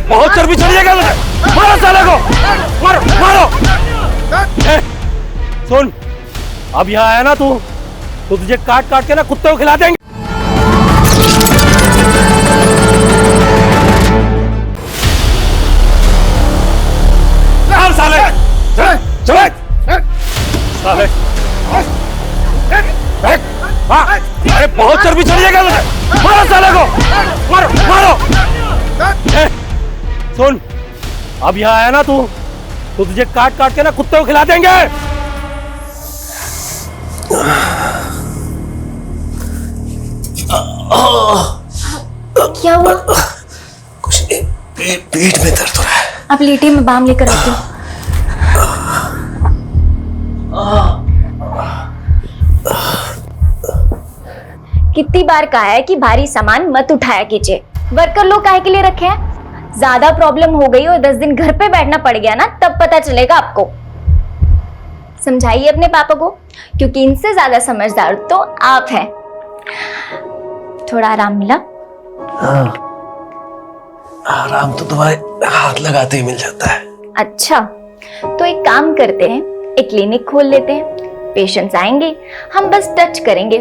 बहुत चर्बी चढ़ जाएगा मुझे। मारो साले को, मारो मारो। सुन, अब यहाँ आया ना तू, तो तुझे काट काट के ना कुत्ते को खिला देंगे। साले चले साले, अरे बहुत चर्बी चढ़ जाएगा मुझे। मारो साले को, मारो मारो। सुन, अब यहाँ आया ना तू, तो तुझे काट काट के ना कुत्ते को खिला देंगे। क्या हुआ? कुछ नहीं, पेट में दर्द हो रहा है। आप लेटे, मैं बाम लेकर आती हूँ। कितनी बार कहा है कि भारी सामान मत उठाया कीजिए। वर्कर लोग काहे के लिए रखे हैं? ज्यादा प्रॉब्लम हो गई और 10 दिन घर पे बैठना पड़ गया ना, तब पता चलेगा आपको। समझाइए अपने पापा को, क्योंकि इनसे ज्यादा समझदार तो आप हैं। थोड़ा आराम मिला? हाँ, आराम तो तुम्हारे हाथ लगाते ही मिल जाता है। अच्छा, तो एक काम करते हैं, एक क्लिनिक खोल लेते हैं। पेशेंट्स आएंगे, हम बस टच करेंगे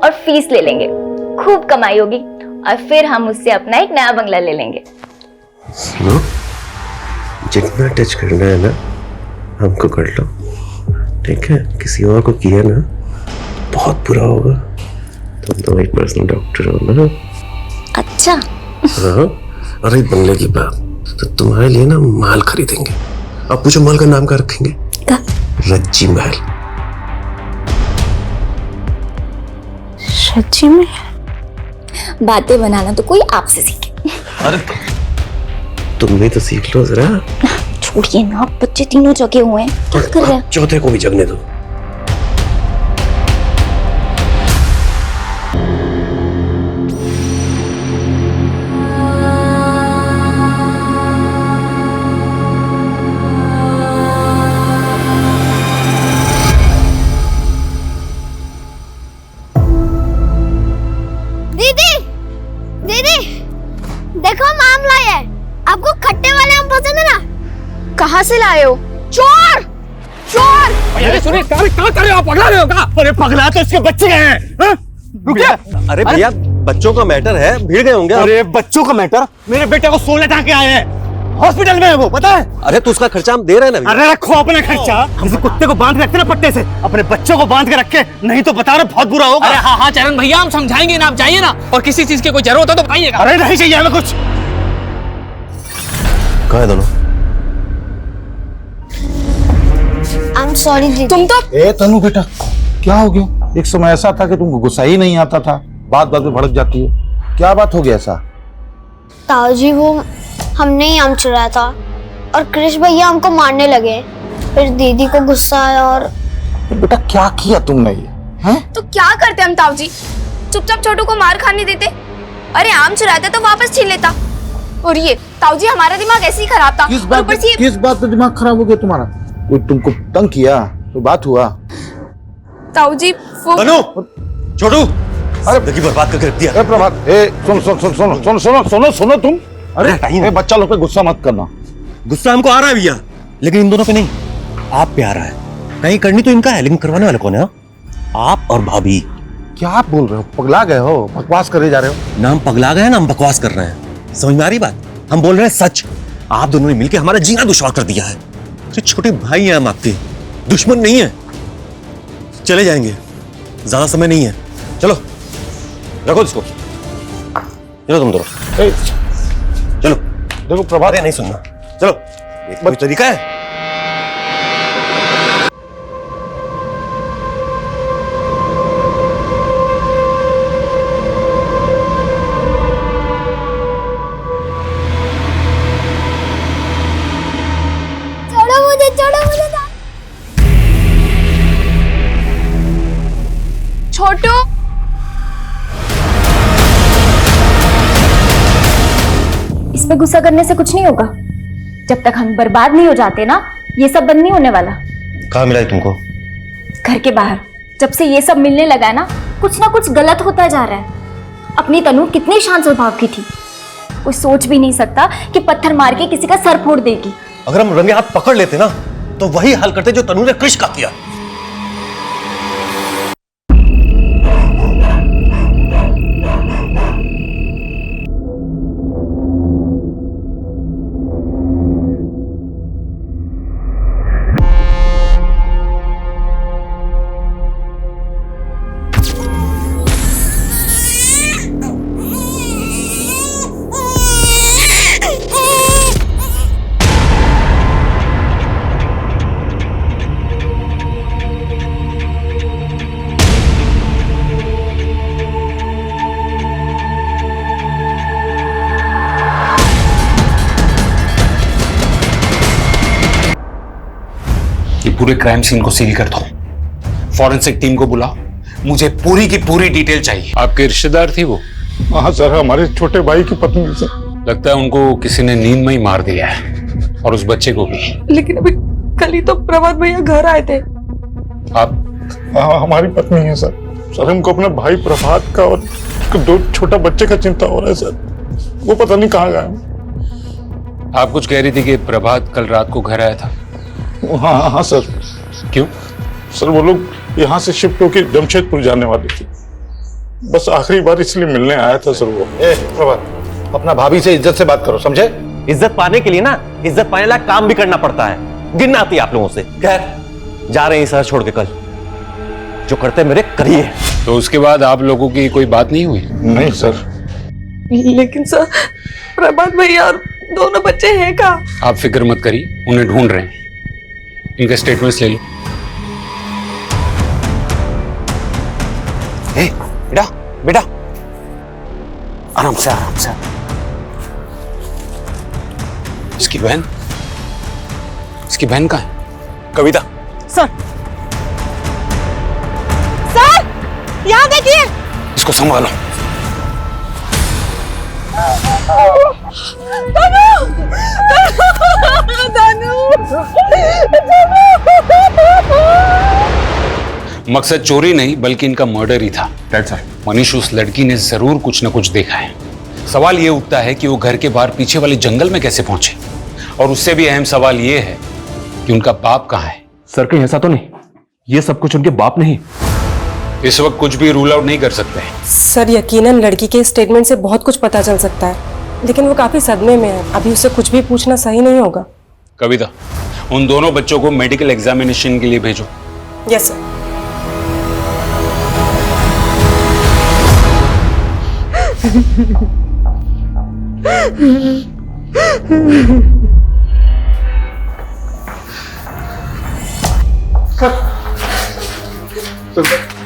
और फीस ले लेंगे। खूब कमाई होगी और फिर हम उससे अपना एक नया बंगला ले लेंगे। सुनो, जितना टच करना है ना हमको कर लो, ठीक है? किसी और को किया ना बहुत बुरा होगा। तुम तो एक पर्सनल डॉक्टर हो ना। अच्छा। हाँ, अरे बंगले की बात तो तुम्हारे लिए ना माल खरीदेंगे। अब पूछो माल का नाम क्या रखेंगे? क्या? रज्जी महल। सच्ची में? बातें बनाना तो कोई आपसे सीखे। अरे तुम भी तो सीख लो जरा। छोड़िए ना, बच्चे तीनों जगे हुए हैं, क्या कर रहे हैं? चौथे को भी जगने दो। देखो आम लाए हैं। आपको खट्टे वाले आम पसंद है ना? कहाँ से लाए हो? चोर चोर! अरे सुनिए, क्या कर रहे हो आप? पगला रहे हो क्या? अरे पगला तो इसके बच्चे हैं। रुकिए। अरे भैया, बच्चों का मैटर है, भीड़ गए होंगे। अरे बच्चों का मैटर? मेरे बेटे को 16 टांके आए हैं, हॉस्पिटल में है वो, पता है? अरे तो उसका खर्चा हम दे रहे हैं ना। अरे रखो अपना खर्चा। किसी कुत्ते को बांध के रखते ना पट्टे से, अपने बच्चों को बांध के रखे, नहीं तो बता रहे बहुत बुरा होगा। अरे हाँ हाँ चरण भैया, हम समझाएंगे ना, आप जाइए ना, और किसी चीज की कोई जरूरत हो तो बताइएगा। अरे नहीं चाहिए हमें कुछ। कहाँ है दोनों? I'm sorry दीदी। तुम तो ए तनु बेटा, क्या हो गया? एक समय ऐसा था कि तुमको गुस्सा ही नहीं आता था, बात बात में भड़क जाती हो। क्या बात हो गया ऐसा? ताऊ जी, वो हमने ही आम चुराया था और कृष भैया हमको मारने लगे। फिर दीदी को गुस्सा आया और बेटा क्या किया तुमने ये? हैं? तो क्या करते हम ताऊ जी? चुपचाप छोटू को मार खाने देते। अरे आम चुराता तो वापस छीन लेता। और ये ताऊ जी, हमारा दिमाग ऐसे ही खराब था। किस और ऊपर से बात पे दिमाग खराब हो गया तुम्हारा? कोई तुमको तंग किया तो बात हुआ? ताऊ जी वो छोटू, अरे जिंदगी बर्बाद करके रख दिया। ए प्रभात, ए सुनो सुनो सुनो सुनो सुनो सुनो सुनो सुनो तुम। अरे ए, बच्चा लोग पे गुस्सा मत करना। गुस्सा हमको आ रहा है भैया, लेकिन इन दोनों पे नहीं, आप पे आ रहा है। कहीं करनी तो इनका है, लेकिन करवाने वाले कौन है? आप और भाभी। क्या आप बोल रहे हो? पगला गए हो? बकवास करे जा रहे हो? ना हम पगला गए, ना हम बकवास कर रहे हैं। समझ में आ रही बात? हम बोल रहे हैं सच। आप दोनों ने मिलकर हमारा जीना दुश्वार कर दिया है। अरे छोटे भाई हैं हम आपके, दुश्मन नहीं है। चले जाएंगे, ज्यादा समय नहीं है। चलो रखो इसको, चलो तुम दोनों। ए, चलो। देखो प्रभात, अरे नहीं सुनना, चलो। एक कोई तरीका है? छोड़ो मुझे छोटू। इसमें गुस्सा करने से कुछ नहीं होगा। जब तक हम बर्बाद नहीं हो जाते ना, ये सब बंद नहीं होने वाला। कहाँ मिला है तुमको? घर के बाहर। जब से ये सब मिलने लगा है ना कुछ गलत होता जा रहा है। अपनी तनु कितनी शांत स्वभाव की थी, कोई सोच भी नहीं सकता कि पत्थर मार के किसी का सर फोड़ देगी। अगर हम रंगे हाथ पकड़ लेते ना तो वही हाल करते जो तनु ने कृष का किया। पूरे क्राइम सीन को सील कर दो, फॉरेंसिक टीम को बुलाओ, मुझे पूरी की पूरी डिटेल चाहिए। आपके रिश्तेदार थी वो? हाँ सर, हमारे छोटे भाई की पत्नी सर। लगता है उनको किसी ने नींद में ही मार दिया है, और उस बच्चे को भी। लेकिन अभी कल ही तो प्रभात भैया घर आए थे। आप? हाँ, हमारी पत्नी है सर। सर हमको अपने भाई प्रभात का और दो छोटा बच्चे का चिंता हो रहा है सर। वो पता नहीं कहाँ गए। आप कुछ कह रही थी कि प्रभात कल रात को घर आया था? हाँ हाँ सर। क्यों? सर वो लोग यहाँ से शिफ्ट होकर जमशेदपुर जाने वाले थे, बस आखिरी बार इसलिए मिलने आया था सर वो। प्रभात, अपना भाभी से इज्जत से बात करो, समझे? इज्जत पाने के लिए ना इज्जत पाने लायक काम भी करना पड़ता है। गिनना आती है आप लोगों से। खैर, जा रहे हैं शहर छोड़ के कल, जो करते मेरे करिए। तो उसके बाद आप लोगों की कोई बात नहीं हुई? नहीं सर। लेकिन सर प्रभात भैया और दोनों बच्चे हैं कहाँ? आप फिक्र मत करिए, उन्हें ढूंढ रहे हैं। इनके स्टेटमेंट्स ले लो। बेटा बेटा, आराम से आराम से। इसकी बहन कहाँ है? कविता। सर यहाँ देखिए। इसको संभालो। मकसद चोरी नहीं बल्कि इनका मर्डर ही था। मनीष, उस लड़की ने जरूर कुछ न कुछ देखा है। सवाल ये उठता है कि वो घर के बाहर पीछे वाले जंगल में कैसे पहुंचे, और उससे भी अहम सवाल ये है कि उनका बाप कहाँ है। सर कहीं ऐसा तो नहीं ये सब कुछ उनके बाप नहीं? इस वक्त कुछ भी रूल आउट नहीं कर सकते। सर यकीनन लड़की के स्टेटमेंट से बहुत कुछ पता चल सकता है, लेकिन वो काफी सदमे में है। अभी उससे कुछ भी पूछना सही नहीं होगा। कविता, उन दोनों बच्चों को मेडिकल एग्जामिनेशन के लिए भेजो। Yes sir.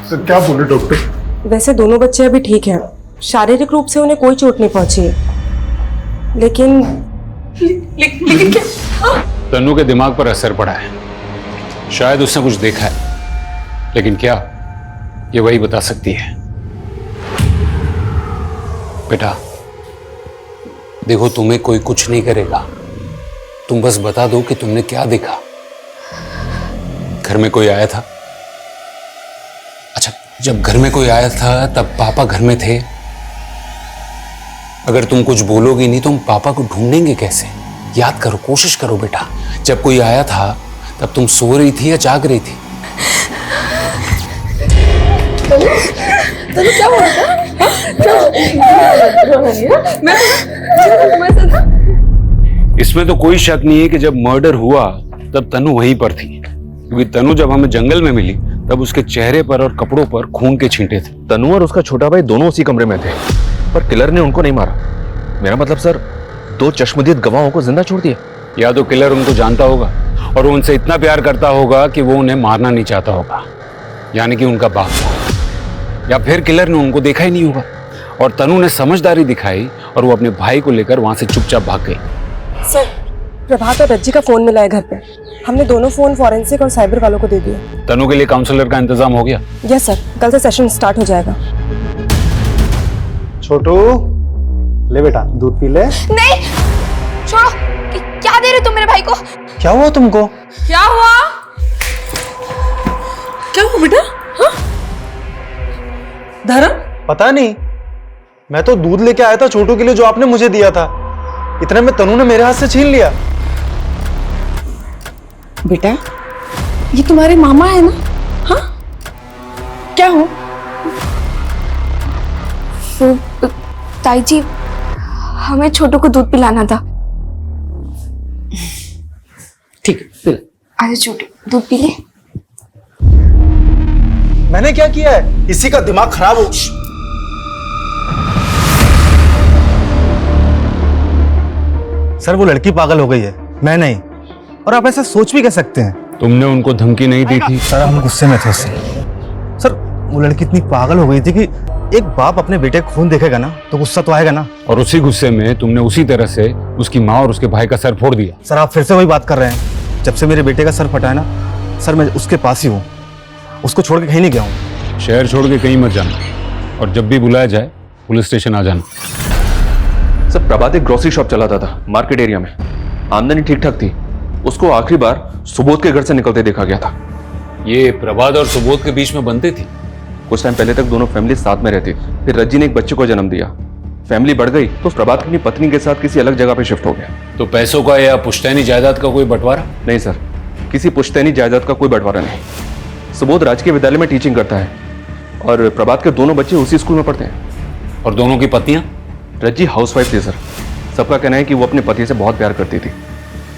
सर क्या बोले डॉक्टर? वैसे दोनों बच्चे अभी ठीक हैं, शारीरिक रूप से उन्हें कोई चोट नहीं पहुंची है, लेकिन क्या? तनु के दिमाग पर असर पड़ा है, शायद उसने कुछ देखा है, लेकिन क्या, ये वही बता सकती है। बेटा देखो, तुम्हें कोई कुछ नहीं करेगा, तुम बस बता दो कि तुमने क्या देखा। घर में कोई आया था? अच्छा, जब घर में कोई आया था तब पापा घर में थे? अगर तुम कुछ बोलोगी नहीं तो हम पापा को ढूंढेंगे कैसे? याद करो, कोशिश करो बेटा, जब कोई आया था तब तुम सो रही थी या जाग रही थी? क्या हुआ था? इसमें तो कोई शक नहीं है कि जब मर्डर हुआ तब तनु वहीं पर थी, क्योंकि तनु जब हमें जंगल में मिली तब उसके चेहरे पर और कपड़ों पर खून के छींटे थे। तनु और उसका छोटा भाई दोनों उसी कमरे में थे, पर किलर ने उनको नहीं मारा। मेरा मतलब सर, दो चश्मदीद गवाहों को जिंदा छोड़ दिया। या तो किलर उनको जानता होगा और वो उनसे इतना प्यार करता होगा कि वो उन्हें मारना नहीं चाहता होगा, यानी कि उनका बाप था। या फिर किलर ने उनको देखा ही नहीं होगा और तनु ने समझदारी दिखाई और वो अपने भाई को लेकर वहां से चुपचाप भाग गई। सर प्रभात और रज्जी का फोन मिला है घर पे, हमने दोनों फोन फॉरेंसिक और साइबर वालों को दे दिए। तनु के लिए काउंसलर का इंतजाम हो गया? यस सर, कल से सेशन स्टार्ट हो जाएगा। छोटू ले बेटा, दूध पी ले। नहीं छोड़ो, क्या दे रहे तुम मेरे भाई को? क्या हुआ तुमको? क्या हुआ? क्या हुआ बेटा? हाँ? धर्म? पता नहीं, मैं तो दूध लेके आया था छोटू के लिए जो आपने मुझे दिया था। इतने में तनु ने मेरे हाथ से छीन लिया। बेटा ये तुम्हारे मामा है ना? हाँ क्या हो? ताई जी हमें छोटू को दूध पिलाना था। ठीक है पिला। अरे छोटू दूध पी ले। मैंने क्या किया है? इसी का दिमाग खराब हो। सर वो लड़की पागल हो गई है, मैं नहीं। और आप ऐसा सोच भी कह सकते हैं? तुमने उनको धमकी नहीं दी थी? सर हम गुस्से में थे उससे। सर वो लड़की इतनी पागल हो गई थी कि एक बाप अपने बेटे का खून देखेगा ना तो गुस्सा तो आएगा ना। और उसी गुस्से में तुमने उसी तरह से उसकी माँ और उसके भाई का सर फोड़ दिया। सर आप फिर से वही बात कर रहे हैं। जब से मेरे बेटे का सर फटा है ना सर, मैं उसके पास ही हूँ, उसको छोड़ के कहीं नहीं गया हूँ। शहर छोड़ के कहीं मत जाना, और जब भी बुलाया जाए पुलिस स्टेशन आ जाना। सर प्रभात एक ग्रोसरी शॉप चलाता था मार्केट एरिया में, आमदनी ठीक ठाक थी। उसको आखिरी बार सुबोध के घर से निकलते देखा गया था। ये प्रभात और सुबोध के बीच में बनते थी? कुछ टाइम पहले तक दोनों फैमिली साथ में रहती, फिर रज्जी ने एक बच्चे को जन्म दिया। फैमिली बढ़ गई तो प्रभात अपनी पत्नी के साथ किसी अलग जगह पे शिफ्ट हो गया। तो पैसों का या पुश्तैनी जायदाद का कोई बंटवारा? नहीं सर, किसी पुश्तैनी जायदाद का कोई बंटवारा नहीं। सुबोध राजकीय विद्यालय में टीचिंग करता है और प्रभात के दोनों बच्चे उसी स्कूल में पढ़ते हैं। और दोनों की पत्नियां? रज्जी हाउसवाइफ थी सर। सबका कहना है कि वो अपने पति से बहुत प्यार करती थी।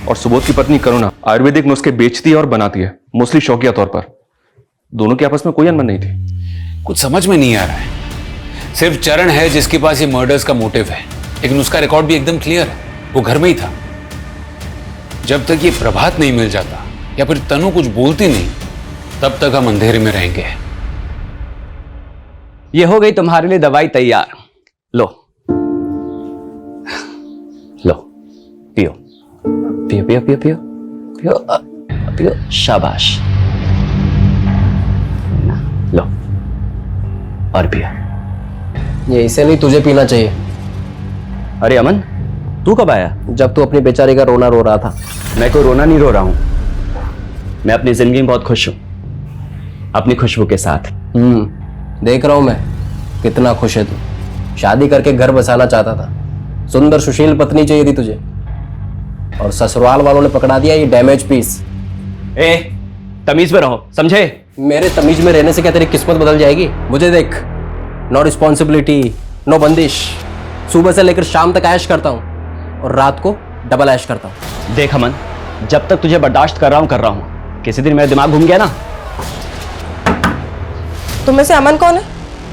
और सुबोध की पत्नी करुणा आयुर्वेदिक नुस्खे बेचती है और बनाती है, मोस्टली शौकिया तौर पर। दोनों के आपस में कोई अनबन नहीं थी। कुछ समझ में नहीं आ रहा है। सिर्फ चरण है जिसके पास ये मर्डर्स का मोटिव है, लेकिन उसका रिकॉर्ड भी एकदम क्लियर है, वो घर में ही था। जब तक ये प्रभात नहीं मिल जाता या फिर तनु कुछ बोलती नहीं, तब तक हम अंधेरे में रहेंगे। ये हो गई तुम्हारे लिए दवाई तैयार। लो लो पियो पियो पियो पियो पियो पियो पियो, शाबाश। लो और पियो। ये इसे नहीं, तुझे पीना चाहिए। अरे अमन तू कब आया? जब तू अपनी बेचारी का रोना रो रहा था। मैं कोई रोना नहीं रो रहा हूं, मैं अपनी जिंदगी में बहुत खुश हूं, अपनी खुशबू के साथ। देख रहा हूं मैं कितना खुश है तू। शादी करके घर बसाना चाहता था, सुंदर सुशील पत्नी चाहिए थी तुझे, और ससुराल वालों ने पकड़ा दिया ये डैमेज पीस। ए तमीज में रहो, समझे? मेरे तमीज में रहने से क्या तेरी किस्मत बदल जाएगी? मुझे देख, नो रिस्पॉन्सिबिलिटी, नो बंदिश। सुबह से लेकर शाम तक ऐश करता हूं और रात को डबल ऐश करता हूं। देख अमन, जब तक तुझे बर्दाश्त कर रहा हूं, किसी दिन मेरा दिमाग घूम गया ना। तुम में से अमन कौन है?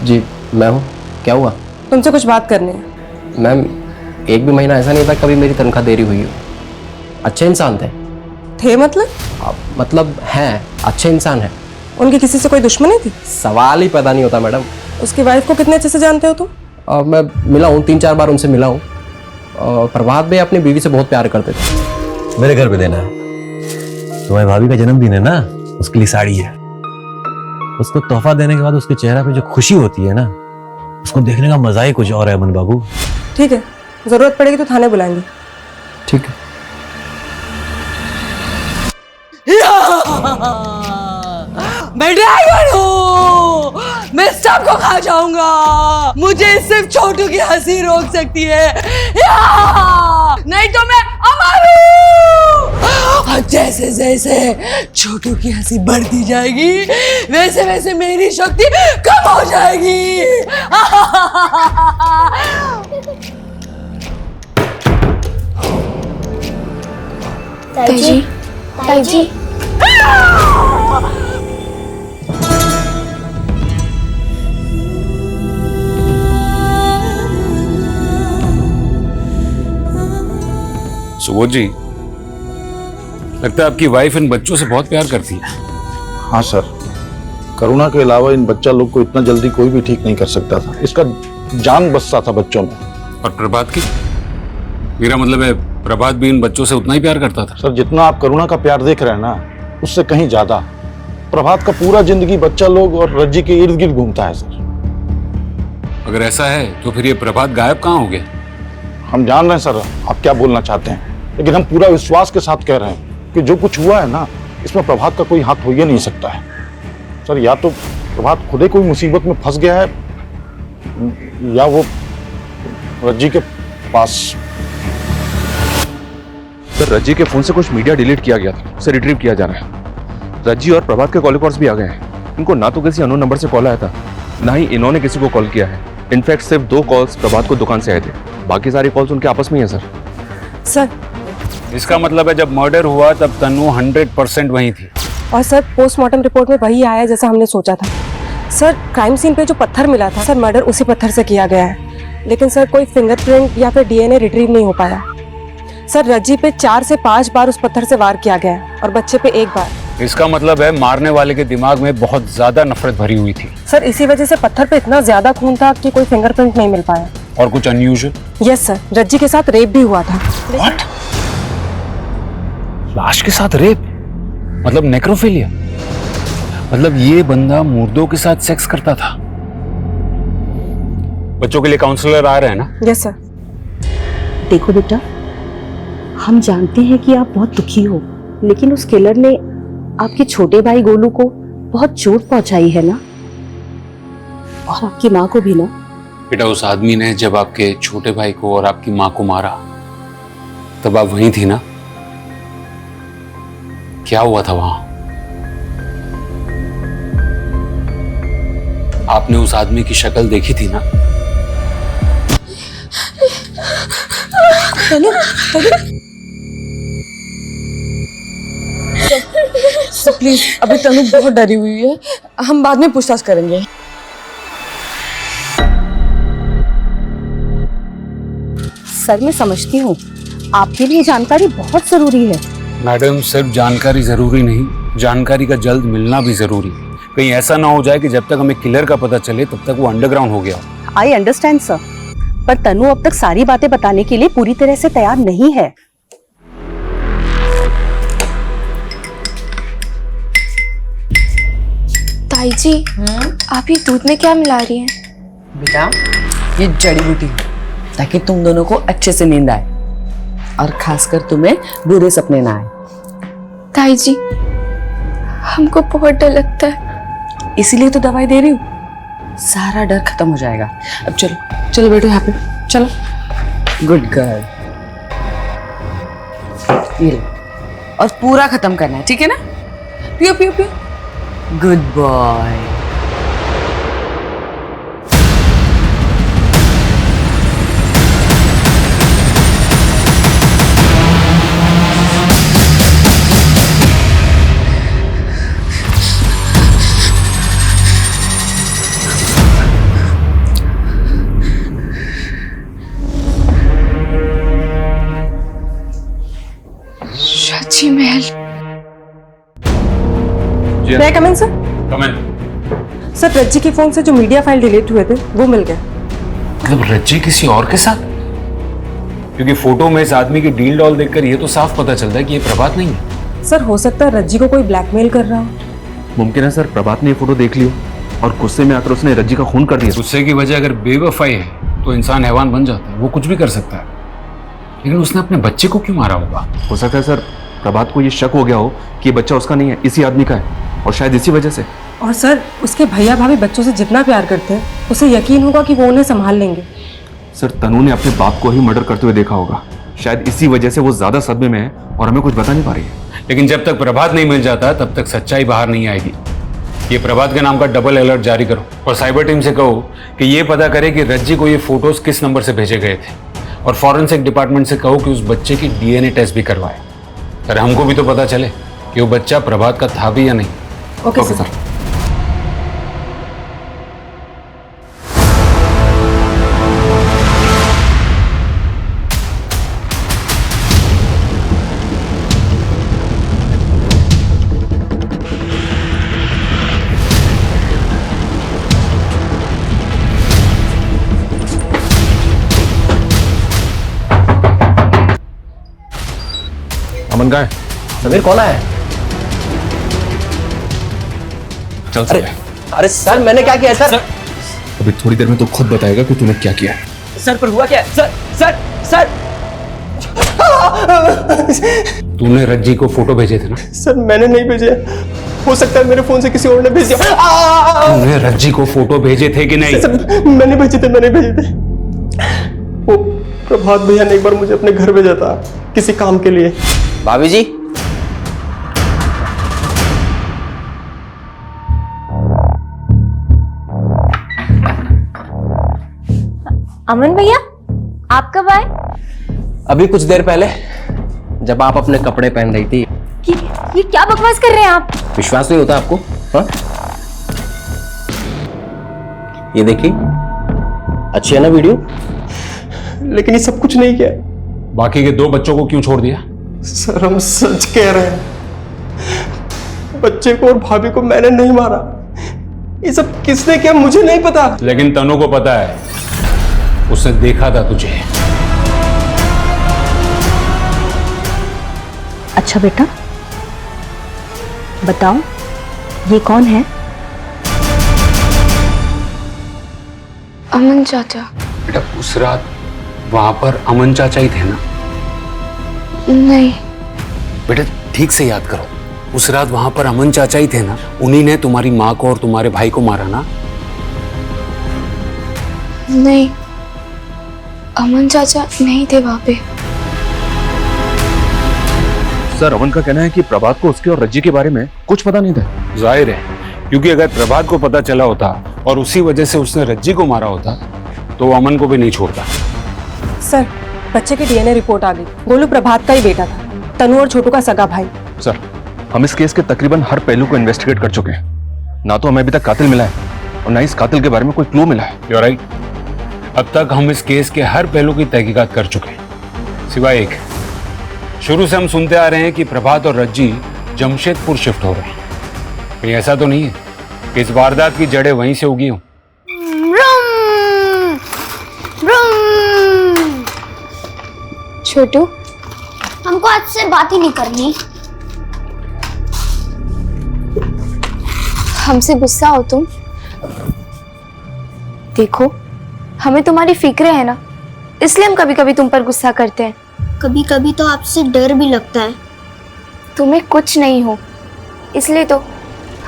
जी मैं हूँ। क्या हुआ? तुमसे कुछ बात करनी है। मैम एक भी महीना ऐसा नहीं था कभी मेरी तनख्वाह देरी हुई हो। अच्छे इंसान थे मतलब हैं, अच्छे इंसान हैं। उनकी किसी से कोई दुश्मनी थी? सवाल ही पैदा नहीं होता मैडम। उसकी वाइफ को कितने अच्छे से जानते हो तुम? मैं मिला हूँ, 3-4 बार उनसे मिला हूँ। प्रभात भाई अपनी बीवी से बहुत प्यार करते थे। मेरे घर पे देना है। तुम्हारी भाभी का जन्मदिन है ना, उसके लिए साड़ी है। उसको तोहफा देने के बाद उसके चेहरे पे जो खुशी होती है ना, उसको देखने का मजा ही कुछ और है अमन बाबू। ठीक है, जरूरत पड़ेगी तो थाने बुलाएंगे। ठीक है। मैं ड्रैगन हूँ, मैं सबको खा जाऊंगा। मुझे सिर्फ छोटू की हंसी रोक सकती है, नहीं तो मैं अमर हूँ। और जैसे जैसे छोटू की हंसी बढ़ती जाएगी, वैसे वैसे मेरी शक्ति कम हो जाएगी। ताई जी, ताई जी। सुबोध जी, लगता है आपकी वाइफ इन बच्चों से बहुत प्यार करती है। हाँ सर, करुणा के अलावा इन बच्चा लोग को इतना जल्दी कोई भी ठीक नहीं कर सकता था। इसका जान बसता था बच्चों में। और प्रभात की? मेरा मतलब है प्रभात भी इन बच्चों से उतना ही प्यार करता था। सर जितना आप करुणा का प्यार देख रहे हैं ना, उससे कहीं ज्यादा। प्रभात का पूरा जिंदगी बच्चा लोग और रज्जी के इर्द गिर्द घूमता है सर। अगर ऐसा है तो फिर ये प्रभात गायब कहाँ हो गया? हम जान रहे हैं सर आप क्या बोलना चाहते हैं, लेकिन हम पूरा विश्वास के साथ कह रहे हैं कि जो कुछ हुआ है ना, इसमें प्रभात का कोई हाथ हो ही नहीं सकता है। सर या तो प्रभात खुद ही कोई मुसीबत में फंस गया है, या वो रज्जी के पास। सर रज्जी के फोन से कुछ मीडिया डिलीट किया गया था, उसे रिट्रीव किया जा रहा है। रज्जी और प्रभात के कॉल रिकॉर्ड्स भी आ गए हैं। इनको ना तो किसी अननोन नंबर से कॉल आया था, ना ही इन्होंने किसी को कॉल किया है। इनफैक्ट सिर्फ 2 कॉल्स प्रभात को दुकान से आए थे, बाकी सारी कॉल्स उनके आपस में ही है सर। सर इसका मतलब है जब मर्डर हुआ तब तन्नू 100% वहीं थी। और सर पोस्टमार्टम रिपोर्ट में वही आया जैसा हमने सोचा था। सर क्राइम सीन पे जो पत्थर मिला था सर, मर्डर उसी पत्थर से किया गया है, लेकिन सर कोई फिंगरप्रिंट या फिर डीएनए रिट्रीव नहीं हो पाया। सर रज्जी पे 4 से 5 बार उस पत्थर से वार किया गया है और बच्चे पे 1 बार। इसका मतलब है मारने वाले के दिमाग में बहुत ज्यादा नफरत भरी हुई थी। सर इसी वजह से पत्थर पे इतना ज्यादा खून था कि कोई फिंगरप्रिंट नहीं मिल पाया। और कुछ अनयूजुअल? यस सर, रज्जी के साथ रेप भी हुआ था। What? लाश के साथ रेप? मतलब नेक्रोफिलिया? मतलब ये बंदा मुर्दों के साथ सेक्स करता था? बच्चों के लिए काउंसलर आ रहे हैं ना? Yes sir. देखो बेटा, हम जानते हैं कि आप बहुत दुखी हो, लेकिन उस किलर ने आपके छोटे भाई गोलू को बहुत चोट पहुंचाई है ना, और आपकी माँ को भी ना। बेटा उस आदमी ने जब आपके छोटे भाई को और आपकी माँ को मारा तब आप वहीं थी ना? क्या हुआ था वहां? आपने उस आदमी की शक्ल देखी थी ना? तनु, सर प्लीज, अभी तनु बहुत डरी हुई है, हम बाद में पूछताछ करेंगे। सर मैं समझती हूँ आपके लिए जानकारी बहुत जरूरी है। मैडम सिर्फ जानकारी जरूरी नहीं, जानकारी का जल्द मिलना भी जरूरी है। कहीं ऐसा ना हो जाए कि जब तक हमें किलर का पता चले तब तक वो अंडरग्राउंड हो गया। आई अंडरस्टैंड सर, पर तनु अब तक सारी बातें बताने के लिए पूरी तरह से तैयार नहीं है। ताई जी, आप ये दूध में क्या मिला रही हैं? बेटा ये जड़ी बूटी है, ताकि तुम दोनों को अच्छे से नींद आए और खासकर तुम्हें बुरे सपने ना आए। ताई जी, हमको बहुत डर लगता है। इसीलिए तो दवाई दे रही हूँ, सारा डर खत्म हो जाएगा। अब चलो चलो बेटो, यहाँ पे चलो। गुड गर्ल, ये लो, और पूरा खत्म करना है, ठीक है ना? पियो पियो पियो। Good boy. Rajji Mahal. May I come in, sir? Come in। Sir Rajji के फोन से जो मीडिया फाइल डिलीट हुए थे वो मिल गए। मतलब रज्जी किसी और के साथ? क्योंकि फोटो में इस आदमी की डील डॉल देखकर ये तो साफ पता चलता है कि ये प्रभात नहीं है। सर हो सकता है रज्जी को कोई ब्लैकमेल कर रहा हो। मुमकिन है सर प्रभात ने ये फोटो देख ली और गुस्से में आकर उसने रज्जी का खून कर दिया। गुस्से की वजह अगर बेवफाई है तो इंसान हैवान बन जाता है, वो कुछ भी कर सकता है। लेकिन उसने अपने बच्चे को क्यों मारा होगा? हो सकता है सर प्रभात को ये शक हो गया हो कि ये बच्चा उसका नहीं है, इसी आदमी का है, और शायद इसी वजह से। और सर उसके भैया भाभी बच्चों से जितना प्यार करते हैं उसे यकीन होगा कि वो उन्हें संभाल लेंगे। सर तनु ने अपने बाप को ही मर्डर करते हुए देखा होगा, शायद इसी वजह से वो ज्यादा सदमे में है और हमें कुछ बता नहीं पा रही है। लेकिन जब तक प्रभात नहीं मिल जाता तब तक सच्चाई बाहर नहीं आएगी। ये प्रभात के नाम का डबल अलर्ट जारी करो और साइबर टीम से कहो कि ये पता करे कि रज्जी को ये फोटोज किस नंबर से भेजे गए थे, और फॉरेंसिक डिपार्टमेंट से कहो कि उस बच्चे की डीएनए टेस्ट भी करवाए। सर हमको भी तो पता चले कि वो बच्चा प्रभात का था भी या नहीं। Okay sir. अमन कहाँ है? समीर कौन है? चल अरे सर मैंने क्या किया सर? अभी थोड़ी देर में तो खुद बताएगा कि तूने क्या किया है। सर पर हुआ क्या? सर सर सर तूने रज्जी को फोटो भेजे थे ना? सर मैंने नहीं भेजे, हो सकता है मेरे फोन से किसी और ने भेज दिया। तूने रज्जी को फोटो भेजे थे कि नहीं? सर मैंने भेजे थे, मैंने भेजे थे। वो प्रभात भैया ने एक बार मुझे अपने घर भेजा था किसी काम के लिए। भाभी जी, अमन भैया, आप कब आए? अभी कुछ देर पहले, जब आप अपने कपड़े पहन रही थी। ये क्या बकवास कर रहे हैं आप? विश्वास नहीं होता आपको? हाँ? ये देखिए, अच्छी है ना वीडियो? लेकिन ये सब कुछ नहीं किया। बाकी के 2 बच्चों को क्यों छोड़ दिया? सर हम सच कह रहे हैं, बच्चे को और भाभी को मैंने नहीं मारा। ये सब किसने किया मुझे नहीं पता। लेकिन तनु को पता है, उसने देखा था तुझे। अच्छा बेटा, बताओ ये कौन है? अमन चाचा। बेटा उस रात वहां पर अमन चाचा ही थे ना? नहीं बेटा ठीक से याद करो, उस रात वहां पर अमन चाचा ही थे ना? उन्हीं ने तुम्हारी माँ को और तुम्हारे भाई को मारा ना? नहीं, अमन चाचा नहीं थे वहां पे। सर अमन का कहना है कि प्रभात को उसके और रज्जी के बारे में कुछ पता नहीं था। जाहिर है, क्योंकि अगर प्रभात को पता चला होता और उसी वजह से उसने रज्जी को मारा होता तो वो अमन को भी नहीं छोड़ता। सर बच्चे की डीएनए रिपोर्ट आ गई। गोलू प्रभात का ही बेटा था, तनु और छोटू का सगा भाई। सर हम इस केस के तकरीबन हर पहलू को इन्वेस्टिगेट कर चुके हैं। ना तो हमें अभी तक कातिल मिला है और ना इस कातिल के बारे में कोई क्लू मिला है। You're right. अब तक हम इस केस के हर पहलू की तहकीकात कर चुके हैं, सिवाय एक। शुरू से हम सुनते आ रहे हैं कि प्रभात और रज्जी जमशेदपुर शिफ्ट हो रहे हैं। कहीं ऐसा तो नहीं है कि इस वारदात की जड़ें वहीं से उगी हों? छोटू, हमको आज से बात ही नहीं करनी। हमसे गुस्सा हो तुम? देखो, हमें तुम्हारी फिक्र है ना, इसलिए हम कभी कभी तुम पर गुस्सा करते हैं। कभी कभी तो आपसे डर भी लगता है। तुम्हें कुछ नहीं हो, इसलिए तो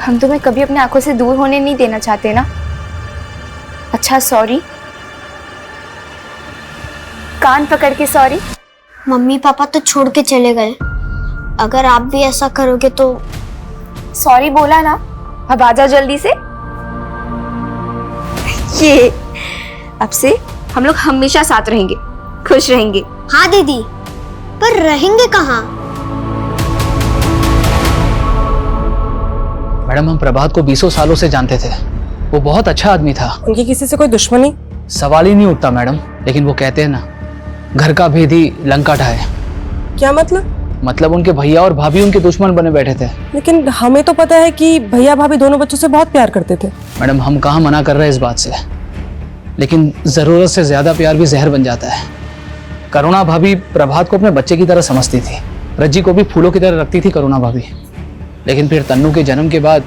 हम तुम्हें कभी अपने आंखों से दूर होने नहीं देना चाहते ना। अच्छा सॉरी, कान पकड़ के सॉरी। मम्मी पापा तो छोड़ के चले गए, अगर आप भी ऐसा करोगे तो। सॉरी बोला ना, अब आ जाओ जल्दी से। ये अब से हम लोग हमेशा साथ रहेंगे, खुश रहेंगे। हाँ दीदी, पर रहेंगे कहाँ? मैडम हम प्रभात को 20 सालों से जानते थे, वो बहुत अच्छा आदमी था। उनकी किसी से कोई दुश्मनी? सवाल ही नहीं उठता मैडम, लेकिन वो कहते हैं ना, घर का भेद ही लंका ढाए। क्या मतलब? मतलब उनके भैया और भाभी उनके दुश्मन बने बैठे थे। लेकिन हमें तो पता है कि भैया भाभी दोनों बच्चों से बहुत प्यार करते थे। मैडम हम कहाँ मना कर रहे हैं इस बात से, लेकिन जरूरत से ज्यादा प्यार भी जहर बन जाता है। करुणा भाभी प्रभात को अपने बच्चे की तरह समझती थी, रज्जी को भी फूलों की तरह रखती थी करुणा भाभी। लेकिन फिर तन्नू के जन्म के बाद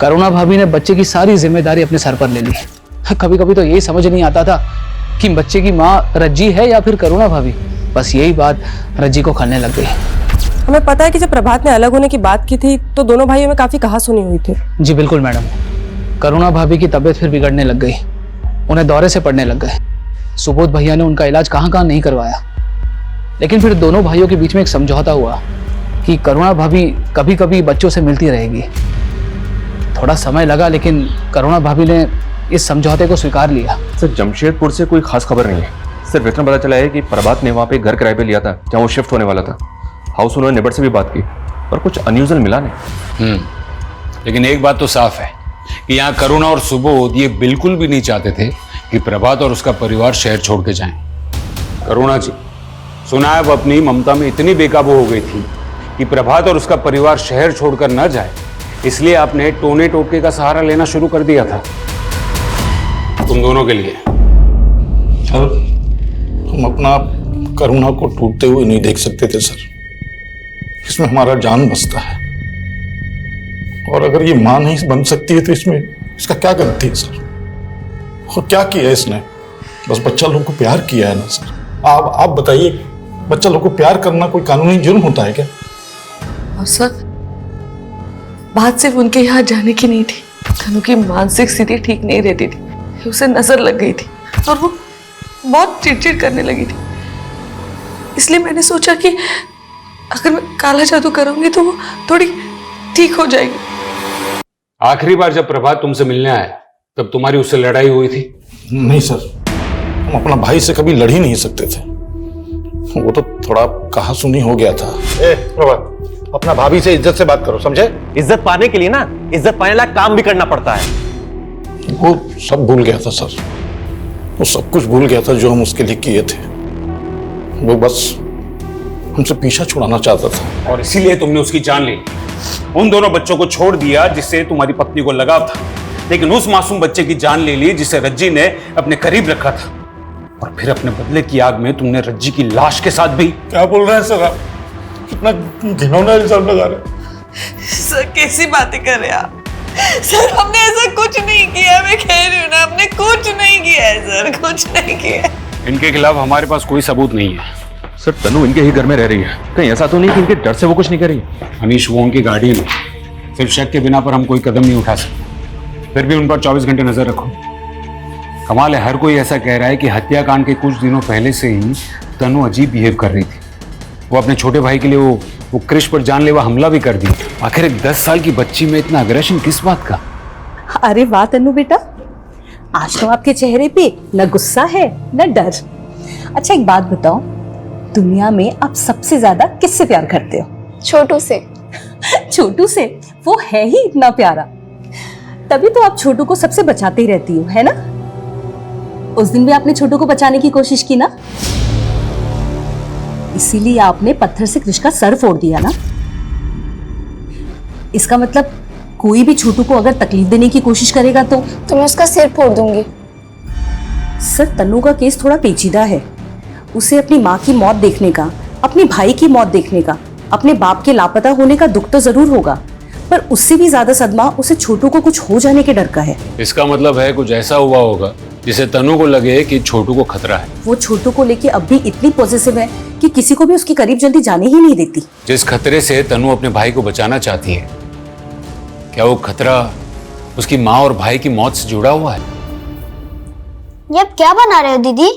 करुणा भाभी ने बच्चे की सारी जिम्मेदारी अपने सर पर ले ली। कभी कभी तो यही समझ नहीं आता था कि बच्चे की माँ रज्जी है या फिर करुणा भाभी। बस यही बात रज्जी को खलने लग गई। हमें पता है कि जब प्रभात ने अलग होने की बात की थी तो दोनों भाइयों में काफी कहासुनी हुई थी। जी बिल्कुल मैडम, करुणा भाभी की तबीयत फिर बिगड़ने लग गई, उन्हें दौरे से पड़ने लग गए। सुबोध भैया ने उनका इलाज कहाँ नहीं करवाया। लेकिन फिर दोनों भाइयों के बीच में एक समझौता हुआ कि करुणा भाभी कभी कभी बच्चों से मिलती रहेगी। थोड़ा समय लगा, लेकिन करुणा भाभी ने इस समझौते को स्वीकार लिया। सर जमशेदपुर से कोई खास खबर नहीं है, सिर्फ इतना पता चला है कि प्रभात ने वहाँ पे घर किराए पे लिया था जहाँ वो शिफ्ट होने वाला था। हाउस ओनर नेबर से भी बात की पर कुछ अनयूजुअल मिला नहीं। लेकिन एक बात तो साफ है कि यहाँ करुणा और सुबोध ये बिल्कुल भी नहीं चाहते थे कि प्रभात और उसका परिवार शहर छोड़ के जाएं। करुणा जी, सुना है वो अपनी ममता में इतनी बेकाबू हो गई थी कि प्रभात और उसका परिवार शहर छोड़कर न जाए, इसलिए आपने टोने टोटके का सहारा लेना शुरू कर दिया था तुम दोनों के लिए। सर हम अपना करुणा को टूटते हुए नहीं देख सकते थे सर, इसमें हमारा जान बसता है। और अगर ये मां नहीं बन सकती है तो इसमें इसका क्या गलती है सर? और क्या किया है इसने? बस बच्चा लोगों को प्यार किया है ना सर। आप बताइए, बच्चा लोगों को प्यार करना कोई कानूनी जुर्म होता है क्या? और सर बात सिर्फ उनके यहाँ जाने की नहीं थी, तनु की मानसिक स्थिति ठीक नहीं रहती थी, उसे नजर लग गई थी और वो बहुत चिड़चिड़ करने लगी थी, इसलिए मैंने सोचा कि अगर मैं काला जादू करूंगी तो वो थोड़ी ठीक हो जाएगी। आखिरी बार जब प्रभात तुमसे मिलने आया तब तुम्हारी उससे लड़ाई हुई थी? नहीं सर, हम अपना भाई से कभी लड़ ही नहीं सकते थे। वो तो थोड़ा कहा सुनी हो गया था। प्रभात, अपना भाभी से इज्जत से बात करो, समझे? इज्जत पाने के लिए ना इज्जत पाने लायक काम भी करना पड़ता है। वो सब भूल गया था सर, वो सब कुछ भूल गया था जो हम उसके लिए किए थे। वो बस हमसे पीछा छुड़ाना चाहता था और इसीलिए तुमने उसकी जान ली। उन दोनों बच्चों को छोड़ दिया जिससे तुम्हारी पत्नी को लगाव था, लेकिन उस मासूम बच्चे की जान ले ली जिसे रज्जी ने अपने करीब रखा था। और फिर अपने बदले की आग में तुमने रज्जी की लाश के साथ भी। क्या बोल रहे हैं सर आप? कितना घिनौना इल्जाम लगा रहे हैं। सर कैसी बातें कर रहे हैं आप? सर हमने ऐसा कुछ नहीं किया, मैं कह रही हूँ ना, हमने कुछ नहीं किया है सर, कुछ नहीं किया है। इनके खिलाफ हमारे पास कोई सबूत नहीं है। सर तनु इनके ही घर में रह रही है, कहीं ऐसा तो नहीं कि इनके डर से वो कुछ नहीं कर रही? अनीश वो उनकी गार्डियन है, सिर्फ शक के बिना पर हम कोई कदम नहीं उठा सकते। फिर भी उन पर 24 घंटे नजर रखो। कमाल है, हर कोई ऐसा कह रहा है कि हत्याकांड के कुछ दिनों पहले से ही तनु अजीब बिहेव कर रही थी। वो अपने छोटे भाई के लिए वो क्रिश पर जानलेवा हमला भी कर दी। आखिर एक 10 साल की बच्ची में इतना अग्रेशन किस बात का? अरे वाह तनु बेटा, आज तो आपके चेहरे पे न गुस्सा है न डर। अच्छा एक बात बताओ, दुनिया में आप सबसे ज्यादा किससे प्यार करते हो? छोटू से। छोटू से? वो है ही इतना प्यारा, तभी तो आप छोटू को सबसे बचाते ही रहती हो, है ना? उस दिन भी आपने छोटू को बचाने की कोशिश की ना, इसीलिए आपने पत्थर से कृष का सर फोड़ दिया ना। इसका मतलब कोई भी छोटू को अगर तकलीफ देने की कोशिश करेगा तो मैं उसका सिर फोड़ दूंगी। सर तनु का केस थोड़ा पेचीदा है। उसे अपनी माँ की मौत देखने का, अपने भाई की मौत देखने का, अपने बाप के लापता होने का दुख तो जरूर होगा, पर उससे भी ज्यादा सदमा उसे छोटू को कुछ हो जाने के डर का है। इसका मतलब है कुछ ऐसा हुआ होगा जिसे तनु को लगे कि छोटू को खतरा है। वो छोटू को लेके अब भी इतनी पॉजिटिव है कि किसी को भी उसके करीब जल्दी जाने ही नहीं देती। जिस खतरे से तनु अपने भाई को बचाना चाहती है, क्या वो खतरा उसकी माँ और भाई की मौत से जुड़ा हुआ है? ये अब क्या बना रहे हो दीदी?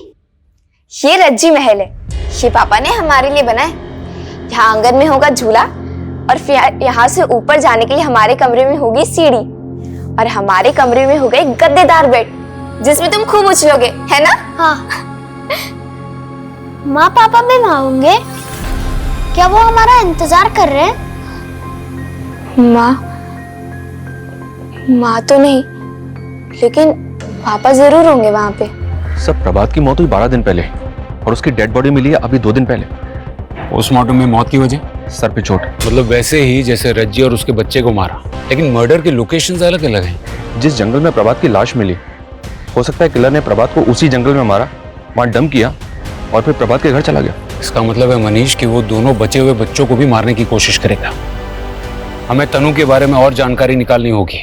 ये रज्जी महल है, ये पापा ने हमारे लिए बनाया। यहाँ आंगन में होगा झूला और फिर यहाँ से ऊपर जाने के लिए हमारे कमरे में होगी सीढ़ी और हमारे कमरे में होगा एक गद्देदार बेड जिसमें तुम खूब उछलोगे, है ना? हाँ। माँ पापा भी वहाँ होंगे? क्या वो हमारा इंतजार कर रहे हैं? माँ तो नहीं, लेकिन पापा जरूर होंगे वहाँ पे। सब प्रभात की मौत हुई 12 दिन पहले और उसकी डेड बॉडी मिली है अभी 2 दिन पहले। पोस्टमार्टम में मौत की वजह? सर पे चोट। मतलब वैसे ही जैसे रज्जी और उसके बच्चे को मारा, लेकिन मर्डर के लोकेशंस अलग अलग हैं। जिस जंगल में प्रभात की लाश मिली, हो सकता है किलर ने प्रभात को उसी जंगल में मारा, वहां डंप किया और फिर प्रभात के घर चला गया। इसका मतलब है मनीष कि वो दोनों बचे हुए बच्चों को भी मारने की कोशिश करेगा। हमें तनु के बारे में और जानकारी निकालनी होगी।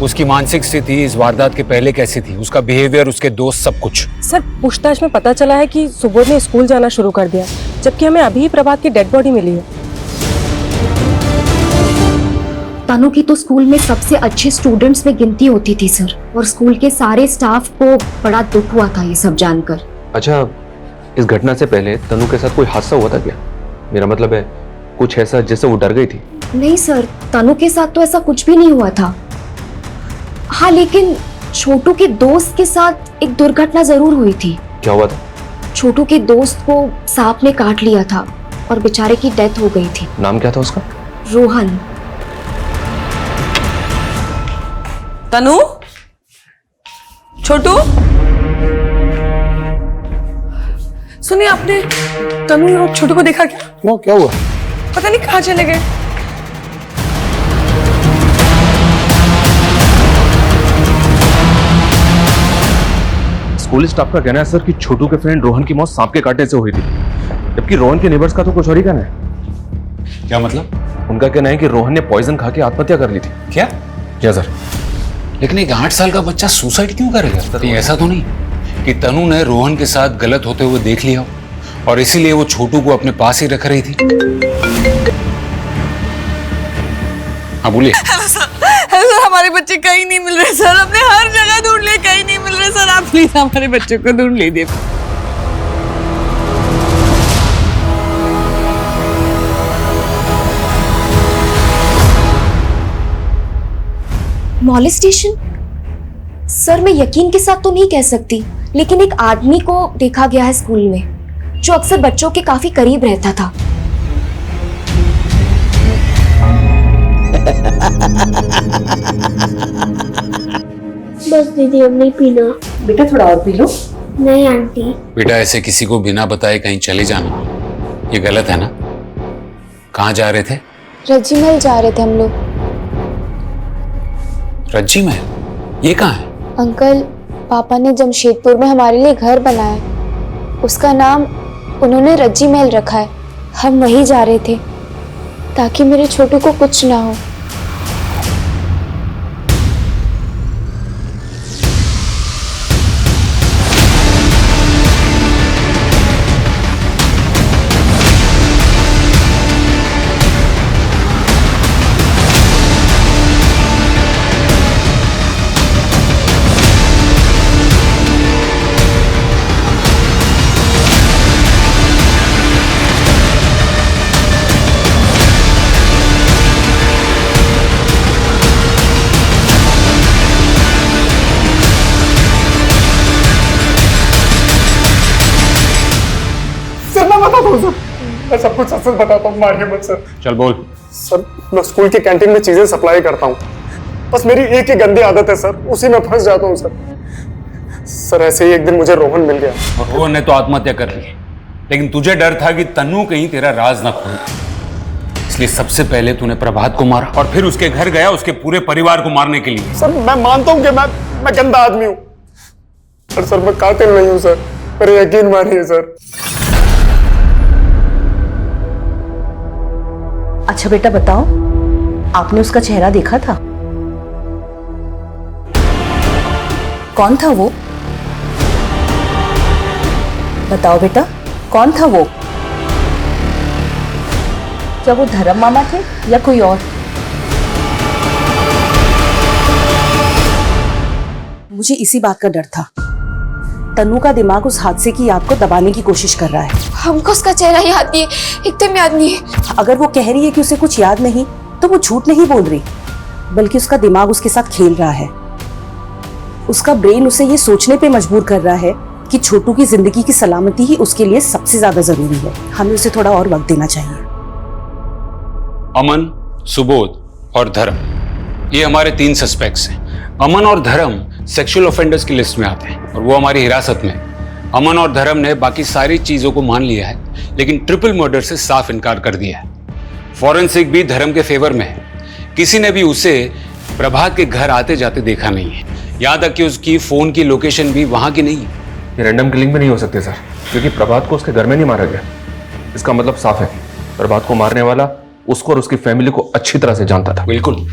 उसकी मानसिक स्थिति इस वारदात के पहले कैसी थी, उसका बिहेवियर, उसके दोस्त, सब कुछ। सर पूछताछ में पता चला है कि सुबोध ने स्कूल जाना शुरू कर दिया, जबकि हमें अभी ही प्रभात की डेड बॉडी मिली है। तनु की तो स्कूल में सबसे अच्छे स्टूडेंट्स में गिनती होती थी सर, और स्कूल के सारे स्टाफ को बड़ा दुख हुआ था ये सब जानकर। अच्छा, इस घटना से पहले तनु के साथ कोई हादसा हुआ था क्या? मेरा मतलब है कुछ ऐसा जिससे वो डर गई थी? नहीं सर, तनु के साथ तो ऐसा कुछ भी नहीं हुआ था। हाँ, लेकिन छोटू के दोस्त के साथ एक दुर्घटना जरूर हुई थी। क्या हुआ था? छोटू के दोस्त को सांप ने काट लिया था और बेचारे की डेथ हो गई थी। नाम क्या था उसका? रोहन। तनु, छोटू, सुनिए, आपने तनु और छोटू को देखा क्या? वो क्या हुआ? पता नहीं कहाँ चले गए। स्कूल स्टाफ का कहना है सर कि छोटू के फ्रेंड रोहन की मौत सांप के काटने से हुई थी, जबकि रोहन के नेबर्स का तो कुछ और ही कहना है। क्या मतलब? उनका कहना है कि रोहन ने पॉइजन खा के आत्महत्या कर ली थी। क्या? क्या सर? लेकिन एक 8 साल का बच्चा सुसाइड क्यों करेगा? कहीं ऐसा तो नहीं कि तनु ने रोहन के साथ गलत होते हुए देख लिया हो और इसीलिए वो छोटू को अपने पास ही रख रही थी? हाँ बोलिए। हेलो सर, हमारे बच्चे कहीं नहीं मिल रहे सर, हमने हर जगह ढूंढ लिए, कहीं नहीं मिल रहे सर। आप प्लीज हमारे बच्चे को ढूंढ लीजिए। मॉलेस्टेशन? सर मैं यकीन के साथ तो नहीं कह सकती, लेकिन एक आदमी को देखा गया है स्कूल में जो अक्सर बच्चों के काफी करीब रहता था। बस दीदी अब नहीं पीना। बेटा थोड़ा और पी लो। नहीं आंटी। बेटा ऐसे किसी को बिना बताए कहीं चले जाना ये गलत है ना। कहाँ जा रहे थे? रज्जी महल जा रहे थे हम लोग। रज्जी महल? ये कहाँ है? अंकल, पापा ने जमशेदपुर में हमारे लिए घर बनाया है, उसका नाम उन्होंने रज्जी महल रखा है। हम वहीं जा रहे थे ताकि मेरे छोटू को कुछ ना हो। मैं सब कुछ सच बताता हूँ, मारिए मत सर। चल बोल। सर मैं स्कूल की कैंटीन में चीजें सप्लाई करता हूँ, बस मेरी एक ही गंदी आदत है सर, उसी में फंस जाता हूँ सर। सर ऐसे ही एक दिन मुझे रोहन मिल गया। रोहन ने तो आत्महत्या कर ली, लेकिन तुझे डर था कि तन्नू कहीं तेरा राज ना खोले, इसलिए सबसे पहले तूने प्रभात को मारा और फिर उसके घर गया उसके पूरे परिवार को मारने के लिए। सर मैं मानता हूँ कि मैं गंदा आदमी हूँ, पर सर मैं कातिल नहीं हूँ सर, मेरे यकीन मानिए सर। अच्छा बेटा बताओ, आपने उसका चेहरा देखा था? कौन था वो? बताओ बेटा, कौन था वो? क्या वो धर्म मामा थे या कोई और? मुझे इसी बात का डर था। तन्नू का दिमाग उस हादसे की याद को दबाने की कोशिश कर रहा है। हमको उसका चेहरा याद नहीं है, एकदम याद नहीं है। अगर वो कह रही है कि उसे कुछ याद नहीं, तो वो झूठ नहीं बोल रही, बल्कि उसका दिमाग उसके साथ खेल रहा है। उसका ब्रेन उसे ये सोचने पे मजबूर कर रहा है कि छोटू की जिंदगी की सलामती ही उसके लिए सबसे ज्यादा जरूरी है। हमें उसे थोड़ा और वक्त देना चाहिए। अमन, सुबोध और धर्म, ये हमारे 3 सस्पेक्ट्स हैं। अमन और धर्म सेक्सुअल ऑफेंडर्स की लिस्ट में आते हैं और वो हमारी हिरासत में। अमन और धर्म ने बाकी सारी चीजों को मान लिया है, लेकिन ट्रिपल मर्डर से साफ इनकार कर दिया है। फॉरेंसिक भी धर्म के फेवर में है। किसी ने भी उसे प्रभात के घर आते जाते देखा नहीं है, यहाँ तक कि उसकी फोन की लोकेशन भी वहां की नहीं है। ये रैंडम किलिंग भी नहीं हो सकती सर, क्योंकि प्रभात को उसके घर में नहीं मारा गया। इसका मतलब साफ है, प्रभात को मारने वाला उसको और उसकी फैमिली को अच्छी तरह से जानता था। बिल्कुल,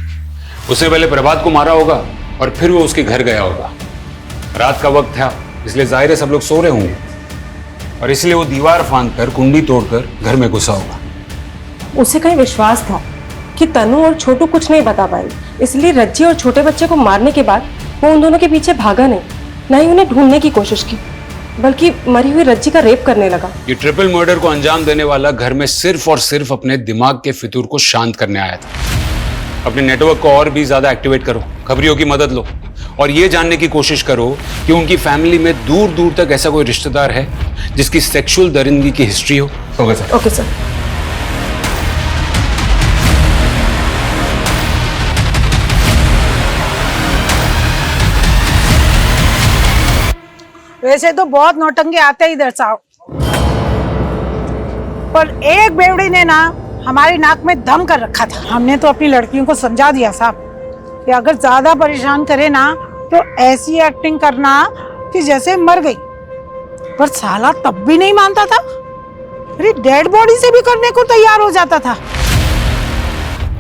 उसने पहले प्रभात को मारा होगा और फिर वो उसके घर गया होगा। रात का वक्त था, इसलिए जाहिर है सब लोग सो रहे होंगे और इसलिए वो दीवार फांदकर कुंडी तोड़कर घर में घुसा होगा। उसे कहीं विश्वास था कि तनु और छोटू कुछ नहीं बता पाए, इसलिए रज्जी और छोटे बच्चे को मारने के बाद वो उन दोनों के पीछे भागा नहीं, ना ही उन्हें ढूंढने की कोशिश की, बल्कि मरी हुई रज्जी का रेप करने लगा। ये ट्रिपल मर्डर को अंजाम देने वाला घर में सिर्फ और सिर्फ अपने दिमाग के फितूर को शांत करने आया था। अपने नेटवर्क को और भी ज्यादा एक्टिवेट करो, खबरियों की मदद लो और ये जानने की कोशिश करो कि उनकी फैमिली में दूर दूर तक ऐसा कोई रिश्तेदार है जिसकी सेक्सुअल दरिंदगी की हिस्ट्री हो। Okay sir. Okay sir. वैसे तो बहुत नौटंके आते ही इधर साहब, पर एक बेवड़ी ने ना हमारी नाक में दम कर रखा था। हमने तो अपनी लड़कियों को समझा दिया साहब कि अगर ज्यादा परेशान करे ना तो ऐसी एक्टिंग करना कि जैसे मर गई, पर साला तब भी नहीं मानता था, अरे डेड बॉडी से भी करने को तैयार हो जाता था।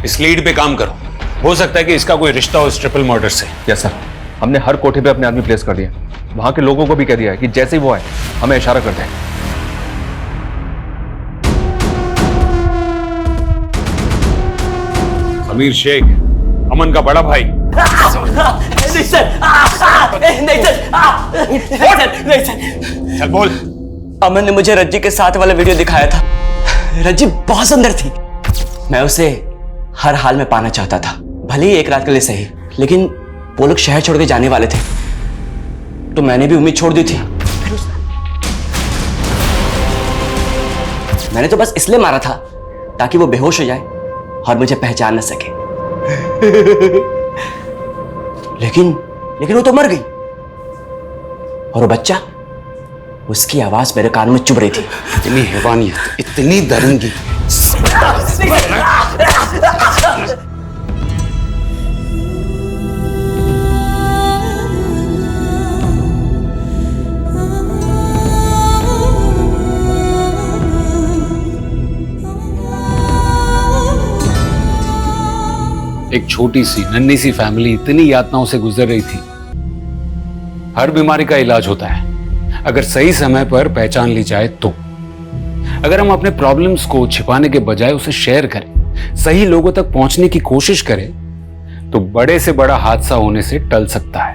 इस लीड पे काम करो, हो सकता है कि इसका कोई रिश्ता हो इस ट्रिपल मर्डर से। यस सर, हमने हर कोठे पे अपने आदमी प्लेस कर दिए, वहां के लोगों को भी कह दिया है कि जैसे ही वो आए हमें इशारा कर दें। अमीर शेख, अमन का बड़ा भाई। नहीं सर, नहीं सर। चल बोल। अमन ने मुझे रज्जी के साथ वाला वीडियो दिखाया था। रज्जी बहुत सुंदर थी। मैं उसे हर हाल में पाना चाहता था, भले ही एक रात के लिए सही। लेकिन वो लोग शहर छोड़ के जाने वाले थे, तो मैंने भी उम्मीद छोड़ दी थी। मैंने तो बस इसलिए मारा था ताकि वो बेहोश हो जाए और मुझे पहचान न सके। लेकिन वो तो मर गई, और वो बच्चा, उसकी आवाज मेरे कान में चुभ रही थी। इतनी हैवानियत, इतनी दरंगी। एक छोटी सी नन्ही सी फैमिली इतनी यातनाओं से गुजर रही थी। हर बीमारी का इलाज होता है अगर सही समय पर पहचान ली जाए तो। अगर हम अपने प्रॉब्लम्स को छिपाने के बजाय उसे शेयर करें, सही लोगों तक पहुंचने की कोशिश करें, तो बड़े से बड़ा हादसा होने से टल सकता है।